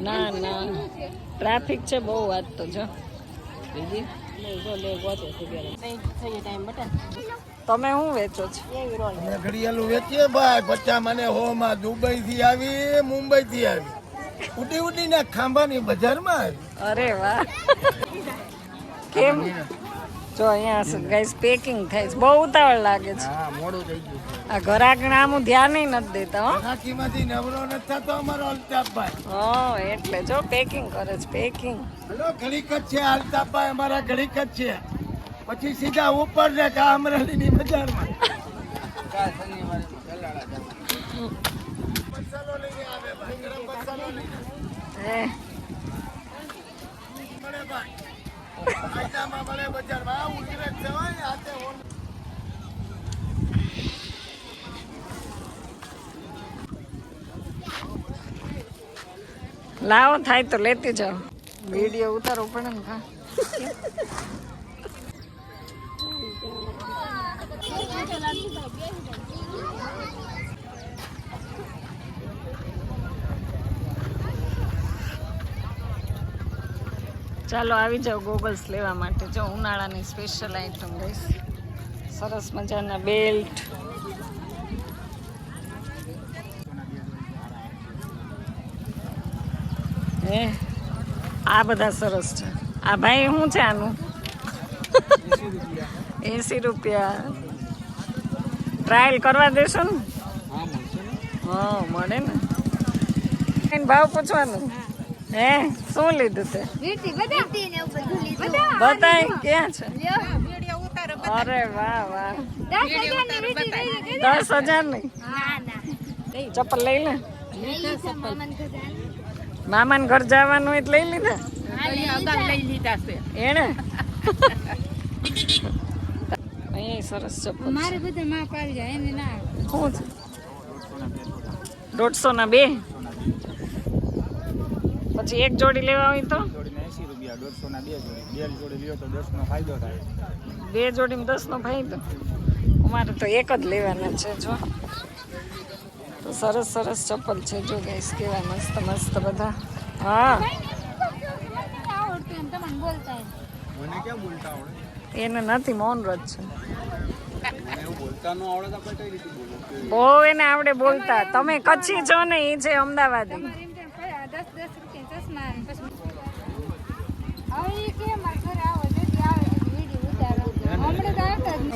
ના ના ટ્રાફિક છે બહુ વાત તો જો તમે શું વેચો છો? ઘડિયાળું વેચીએ ભાઈ 50 મને 100 માં દુબઈ થી આવી, મુંબઈ થી આવી, ઉડી ઉડીને ખાંભાની બજારમાં આવી. અરે વાહ કેમ જો અહીંયા ગાઈસ પેકિંગ થાય છે બહુ ઉતાવળ લાગે છે. હા મોડું થઈ ગયું. આ ઘરાકને આમ ધ્યાન નથી દેતા હો. રાખીમાંથી નવરો નથી થતો અમારો અલ્તાફભાઈ. હા એટલે જો પેકિંગ કરે છે પેકિંગ. હલો ઘડીક જ છે અલ્તાફભાઈ અમારા ઘડીક જ છે પછી સીધા ઉપર ને કા અમરેલીની બજારમાં. મસાલો લઈને આવે ભાઈ ગરમ મસાલો લઈને હે મળે ભાઈ આઈટામાં મળે બજારમાં ઉતરે જવાય હાથે ઓન. લાવો થાય તો લેતી જાઓ. વિડીયો ઉતારવો પડે ને કા. ચાલો આવી જાઓ ગોગલ્સ લેવા માટે. જો ઉનાળાની સ્પેશિયલ આઈટમ ગઈશ. સરસ મજાના બેલ્ટ. હે આ બધા સરસ છે. આ ભાઈ શું છે આનું? 80 રૂપિયા. ટ્રાયલ કરવા દેશો ને? હા મળે ને. ભાવ પૂછવાનું. હે શું લીધું તે? બતાય ક્યાં છે? અરે વાહ વાહ 10,000 ની ચપ્પલ લઈ લે. મામાને ઘર જવાનું એટલે લઈ લીધા એને. અહીંયા સરસ ચપ્પલ મારે બધા માપ આવી જાય એને ના શું છે? 150 ના 2. પછી એક જોડી લેવા હોય તો 80 રૂપિયા 150 ના 2 જોડી. 2 જોડી લ્યો તો 10 નો ફાયદો થાય. 2 જોડીમાં 10 નો ફાયદો. અમારે તો એક જ લેવાના છે. જો તો સરસ સરસ ચપ્પલ છે. જો ગાઈસ કેવા મસ્ત મસ્ત બધા. હા આવડતું એમ તમને બોલતા મને કેમ બોલતા આવડે? એને નથી મૌન વ્રત છે. એવું બોલતા ન આવડે તો કઈ રીતે બોલો? બહુ એને આવડે બોલતા. તમે કચ્છી છો ને એ છે અમદાવાદી. 10 રૂપિયા ચશ્મા અને પછી હવે એ કે મારા ઘરે આવો જલ્દી આવે છે વિડીયો ઉતારો. હમણાં તો આવતા જ નહીં.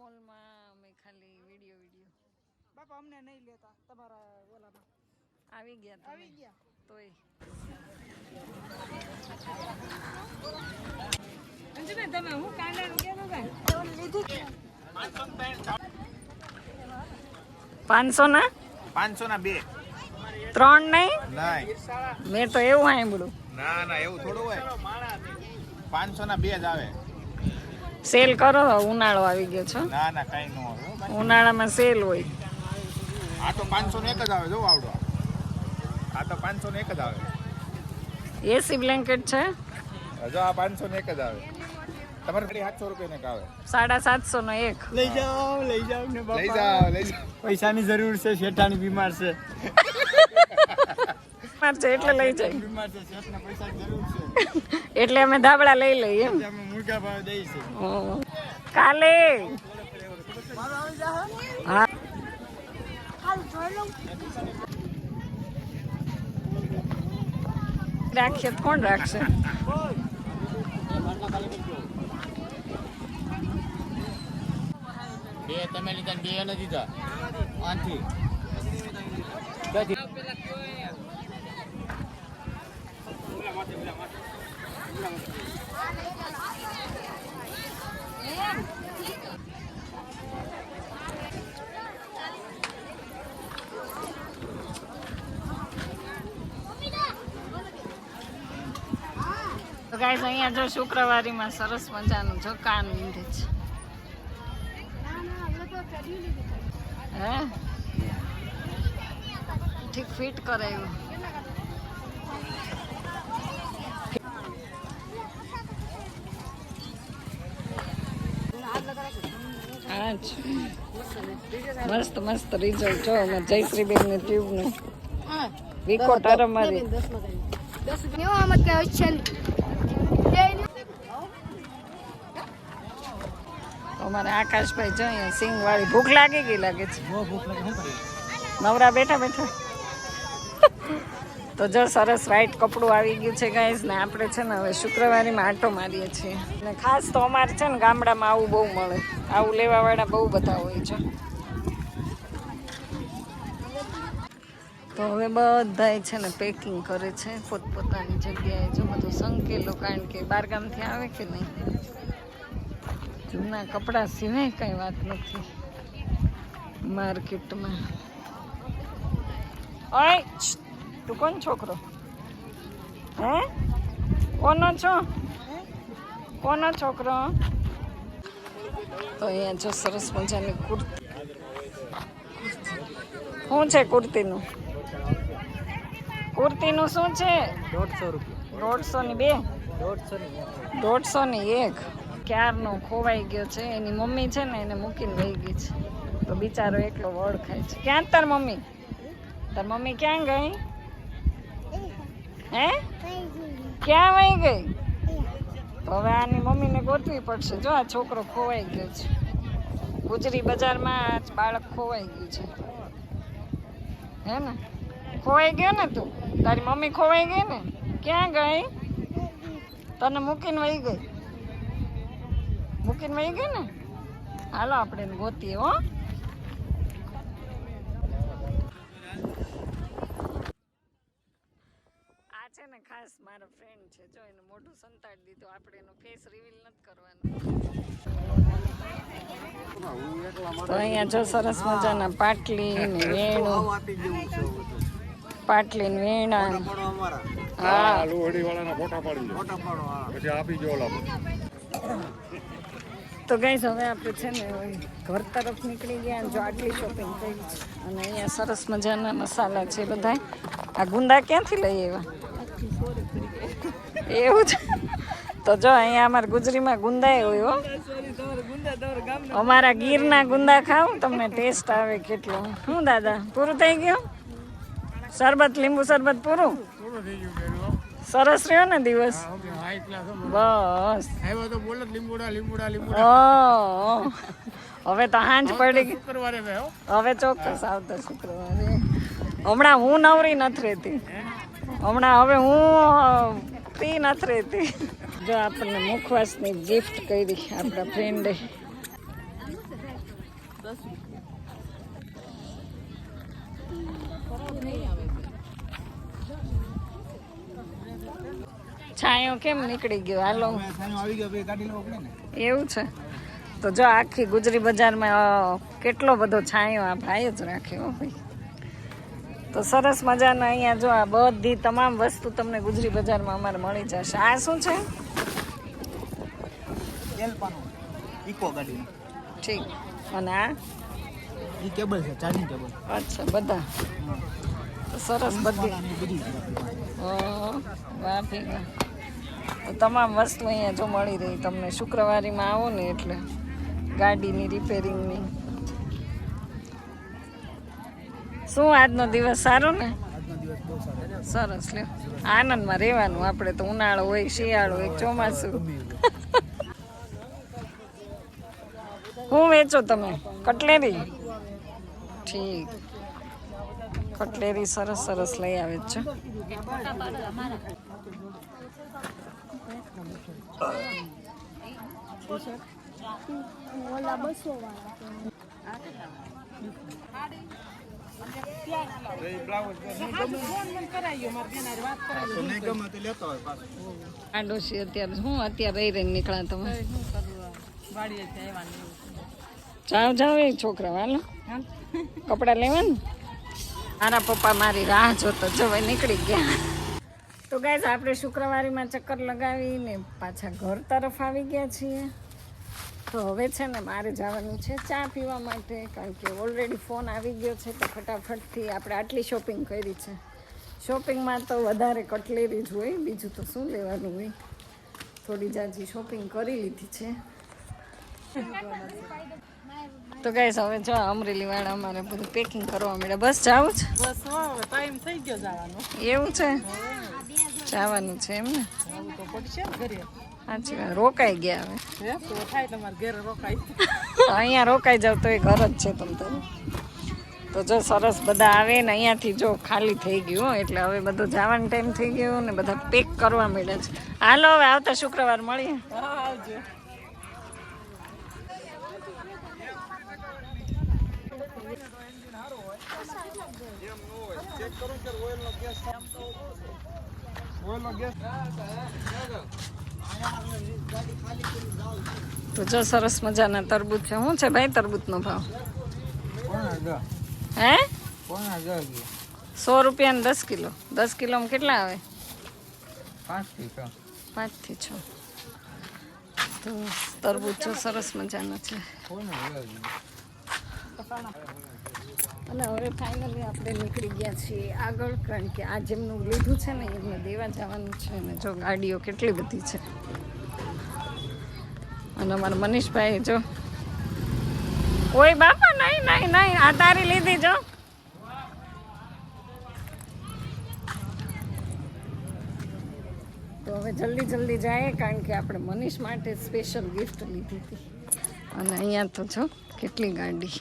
મોલમાં અમે ખાલી વિડીયો બાપા અમને નહીં લેતા તમારા ઓલામાં આવી ગયા તોય અંજુબેન તમે હું કાંડાનું કેવું ભાઈ 500 ના 500 ના 2. 3 નહીં. નહીં મેં તો એવું સાંભળ્યું. ના ના એવું થોડું હોય. 500 ના 2 જ આવે. સેલ કરો. ઉનાળો આવી ગયો છે. ના ના કઈ ન આવે. ઉનાળામાં સેલ હોય. આ તો 500 ને 1 જ આવે. જો આવડો આ તો 500 ને 1 જ આવે. એસી બ્લેન્કેટ છે. જો આ 500 ને 1 જ આવે. તમારે ખાલી 700 રૂપિયા ને આવે. 750 નો એક. લઈ જાઓ ને લઈ જાઓ પૈસાની જરૂર છે શેઠાની બીમાર છે એટલે લઈ જાય. બીમાર છે શેઠને પૈસાની જરૂર છે એટલે અમે ધાબળા લઈ લઈએ એમ. અમે મૂંગા ભાવ દઈ છે કાલે હા રાખીએ તો કોણ રાખશે? બે તમે લીધા 2 નથી દીધા. આથી તો ગાઈસ અહીંયા જો શુક્રવારીમાં સરસ મજાનું જો કાન વિંધે છે. હે ઠીક ફિટ કરાયું. હા જ. મસ્ત મસ્ત રિઝલ્ટ જો અમે જયશ્રીબેન ની ટ્યુબ નું વિકો ટરમરી અમારે આકાશભાઈ જો અહીંયા સિંગ વાળી ભૂખ લાગી ગઈ લાગે છે. નવરા બેઠા બેઠા તો જો સરસ વ્હાઈટ કપડું આવી ગયું છે ગાઈસ ને આપણે છે ને હવે શુક્રવારીમાં આંટો મારીએ છીએ અને ખાસ તો અમારે છે ને ગામડામાં આવું બહુ મળે, આવું લેવાવાળા બહુ બધા હોય છે. તો હવે બધાય છે ને પેકિંગ કરે છે પોતપોતાની જગ્યાએ. જો બધું સંકેલો, કારણ કે બહારગામથી આવે કે નહીં, જૂના કપડાં સિવાય કઈ વાત નથી માર્કેટમાં. ઓય તું કોણ છોકરો? હે કોનો છો? કોનો છોકરો? તો અહીંયા જો સરસ મજાની કુર્તી. શું છે કુર્તીનું? કુર્તીનું શું છે? 150 રૂપિયા. 150 ની બે? 150 ની એક. ક્યારનો ખોવાઈ ગયો છે. એની મમ્મી છે ને એને મૂકીને વહી ગઈ છે, તો બિચારો એકલો વળ ખાય છે. ક્યાં તાર મમ્મી? તાર મમ્મી ક્યાં ગઈ? હે ક્યાં વહી ગઈ? તો હવે આની મમ્મીને ગોતવી પડશે. જો આ છોકરો ખોવાઈ ગયો છે ગુજરી બજારમાં. આ બાળક ખોવાઈ ગયું છે, હે ને? ખોવાઈ ગયો ને તું? તારી મમ્મી ખોવાઈ ગઈ ને? ક્યાં ગઈ? તને મૂકીને વહી ગઈ? મૂકીને વહી ગઈ ને? હાલો આપણે એને ગોતીએ. હો આ છે ને ખાસ મારો ફ્રેન્ડ છે. જો એનું મોઢું સંતાડી દીધું. આપણે એનો ફેસ રિવીલ નથી કરવાનો. તો અહીંયા જો સરસ મજાના પાટલી ને વેણું, પાટલી ને વેણા. હા લોહડી વાળાના ફોટા પાડી લો, પછી આપી જો. તો ગાઈસ હવે આપણે છે ને ઘર તરફ નીકળી ગયા. જો આટલી શોપિંગ કરી છે અને અહીંયા સરસ મજાના મસાલા છે બધા. આ ગુંદા ક્યાંથી લઈ આવ્યા? એવું છે? તો જો અહીંયા અમારા ગુજરીમાં ગુંદા હોય હો. અમારા ગીરના ગુંદા ખાવ તમને ટેસ્ટ આવે કેટલો. શું દાદા પૂરું થઈ ગયું? શરબત, લીંબુ શરબત પૂરું? સરસ રહ્યો ને દિવસ? બસ હવે તો હાંજ પડી ગઈ. હવે ચોક્કસ આવતા શુક્રવારે. હમણાં હું નવરી નથી રહેતી. હમણાં હવે હું ફ્રી નથી રહેતી. જો આપણને મુખવાસની ગિફ્ટ કરી આપણા ફ્રેન્ડે. છાંયો કેમ નીકળી ગયો? હાલો એવું છે? તો જો આખી ગુજરી બજારમાં કેટલો બધો છાંયો આ ભાઈ જ રાખે હો ભાઈ. તો સરસ મજાના અહીંયા જો આ બધી તમામ વસ્તુ તમને ગુજરી બજારમાં અમારે મળી જશે. આ શું છે? ઠીક. અને આ કેબલ છે, ચાર્જિંગ કેબલ. અચ્છા બધા તો સરસ બધી. વાહ ભીગા. તો તમામ વસ્તુ અહીંયા જો મળી રહી તમને. શુક્રવારીમાં આવો ને એટલે ગાડીની રિપેરિંગની. શું આજનો દિવસ સારો ને? સરસ લ્યો. આનંદમાં રહેવાનું આપણે તો. ઉનાળો હોય, શિયાળો હોય, ચોમાસું. શું વેચો તમે? કટલેરી? ઠીક. કટલેરી સરસ સરસ લઈ આવે છે. આડોશી અત્યારે હું અત્યારે રહી રહીને નીકળ્યા તમે? જાઓ જાઓ એ છોકરા હાલો કપડા લેવા ને. મારા પપ્પા મારી રાહ જોતો જો નીકળી ગયા. તો ગાઈઝ આપણે શુક્રવારીમાં ચક્કર લગાવીને પાછા ઘર તરફ આવી ગયા છીએ. તો હવે છે ને મારે જવાનું છે ચા પીવા માટે, કારણ કે ઓલરેડી ફોન આવી ગયો છે. તો ફટાફટથી આપણે આટલી શોપિંગ કરી છે. શોપિંગમાં તો વધારે કટલેરી જ હોય, બીજું તો શું લેવાનું હોય. થોડી જાજી શોપિંગ કરી લીધી છે. તો ગાઈસ હવે જો અમરેલી વાળા અમારે બધું પેકિંગ કરવા મળ્યા. બસ જાવું છે? બસ હવે ટાઈમ થઈ ગયો જવાનો. એવું છે, જવાનું છે એમ ને? તો પડશે ને ઘરે. સાચી વાત, રોકાઈ ગયા હવે. હે તો થાય તમારે ઘરે રોકાય. અહીંયા રોકાઈ જાવ તો એ ઘર જ છે તમ તારે. તો જો સરસ બધા આવે ને અહીંયાથી જો ખાલી થઈ ગયું હો, એટલે હવે બધો જવાનો ટાઈમ થઈ ગયો ને બધા પેક કરવા મળ્યા છે. હાલો હવે આવતા શુક્રવાર મળીએ. હા આવજો. તો જો સરસ મજાના તરબૂચ છે. શું છે ભાઈ તરબૂચનો ભાવ? હે 100 રૂપિયા 10 કિલો. 10 કિલોમાં કેટલા આવે? 5 થી 6. તો તરબૂચ જો સરસ મજાના છે. અને હવે ફાઇનલી આપણે નીકળી ગયા છીએ આગળ, કારણ કે આ જેમનું લીધું છે ને એમને દેવા જવાનું છે. ને જો ગાડીઓ કેટલી બધી છે. અને અમારા મનીષભાઈ જો, ઓય બાપા નહીં નહીં નહીં, આ તારી લીધી જો. તો હવે જલ્દી જલ્દી જાય, કારણ કે આપણે મનીષ માટે સ્પેશિયલ ગિફ્ટ લીધી હતી. અને અહીંયા તો જો કેટલી ગાડી.